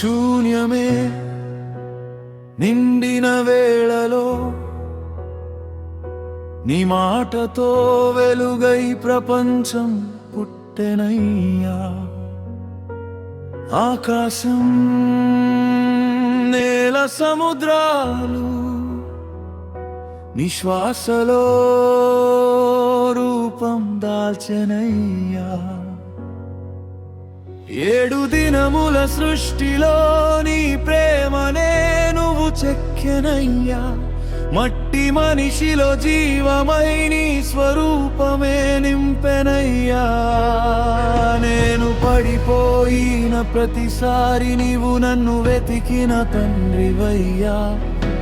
శూన్యమే నిండిన వేళలో నీ మాటతో వెలుగై ప్రపంచం పుట్టెనయ్యా. ఆకాశం నేల సముద్రాలు నిశ్వాసలో రూపం దాల్చెనయ్యా. 7 దినముల సృష్టిలో నీ ప్రేమనే నువ్వు చెక్కెనయ్యా. మట్టి మనిషిలో జీవమై నీ స్వరూపమే నింపెనయ్యా. నేను పడిపోయిన ప్రతిసారి నీవు నన్ను వెతికిన తండ్రివయ్యా.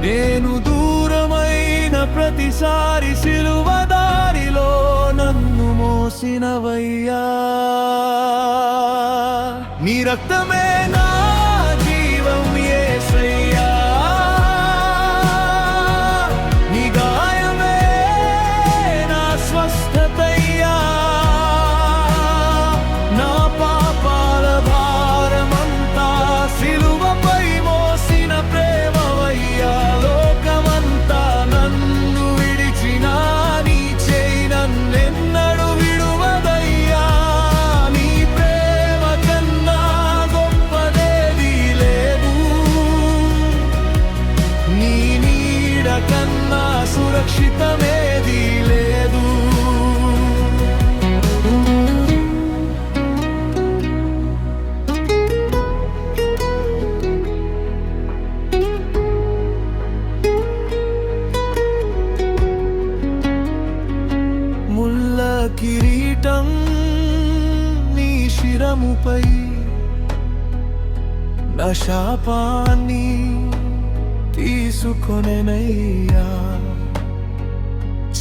నేను దూరమైన ప్రతిసారి సిలువ దారిలో నన్ను మోసినవయ్యా. నీ రక్తమే నా జీవం యేసయ్యా. నీ గాయమే నా స్వస్థతయ్యా. నా పాపాల భారమంతా సిలువపై మోసిన ప్రేమవయ్యా. లోకమంతా నన్ను విడిచినా నీ చేయి నన్నెన్నడూ విడువదయ్యా. నీ ప్రేమ కన్నా గొప్పదేదీ లేదు. నీ నీడ కన్నా సురక్షితమేదీ లేదు. ముల్ల కిరీటం నీ శిరముపై నా శాపాన్ని తీసుకొనెనయ్యా.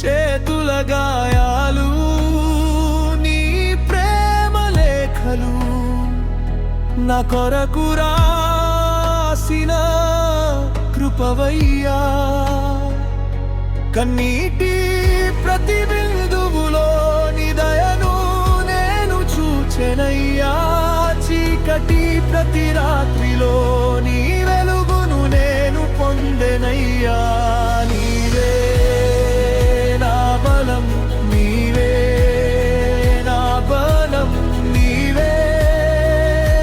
చేతుల గాయాలు నీ ప్రేమ లేఖలు నా కొరకు రాసిన కృపవయ్యా. కన్నీటి ప్రతి బిందువులో నీ దయను నేను చూచెనయ్యా. చీకటి ప్రతి రాత్రిలో నీ వెలుగును నేను పొందెనయ్యా. నీవే నా బలం, నీవే నా బలం, నీవే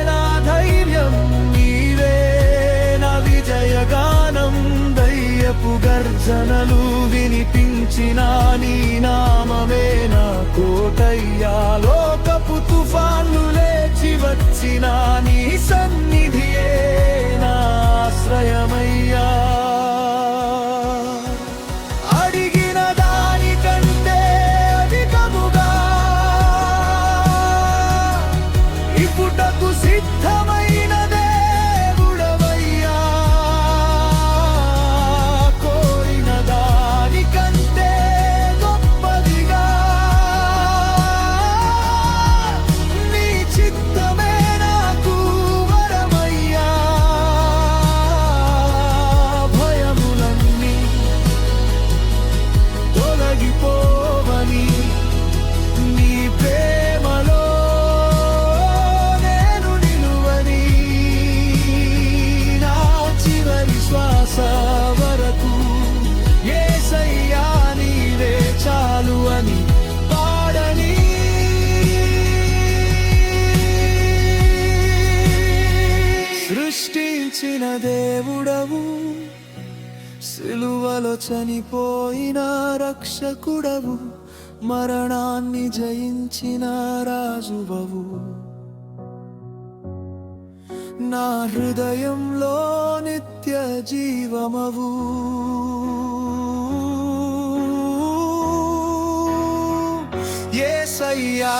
నా ధైర్యం, నీవే నా విజయగానం. దయ్యపు గర్జనలు వినిపించిన నీ నామమే నా కోటయ్యా. లోకపు తుఫాన్లు లేచి వచ్చిన నీ సన్నిధియే నా ఆశ్రయమయ్యా. అడిగిన దానికంటే అధికముగా ఇప్పుటకు సిద్ధమైన దేవుడవయ్యా. కోరిన దానికంటే గొప్పదిగా నీ చిత్తమే నాకు వరమయ్యా. భయములన్నీ తొలగిపోవని నీ ప్రేమలో నేను నిలువని. నా చివరి శ్వాస వరకు యేసయ్యా నీవే చాలు అని పాడని. సృష్టించిన దేవుడవు, సిలువలో చనిపోయిన రక్షకుడవు, మరణాన్ని జయించిన రాజువవు. నా హృదయంలో నిత్య జీవమవు. యేసయ్యా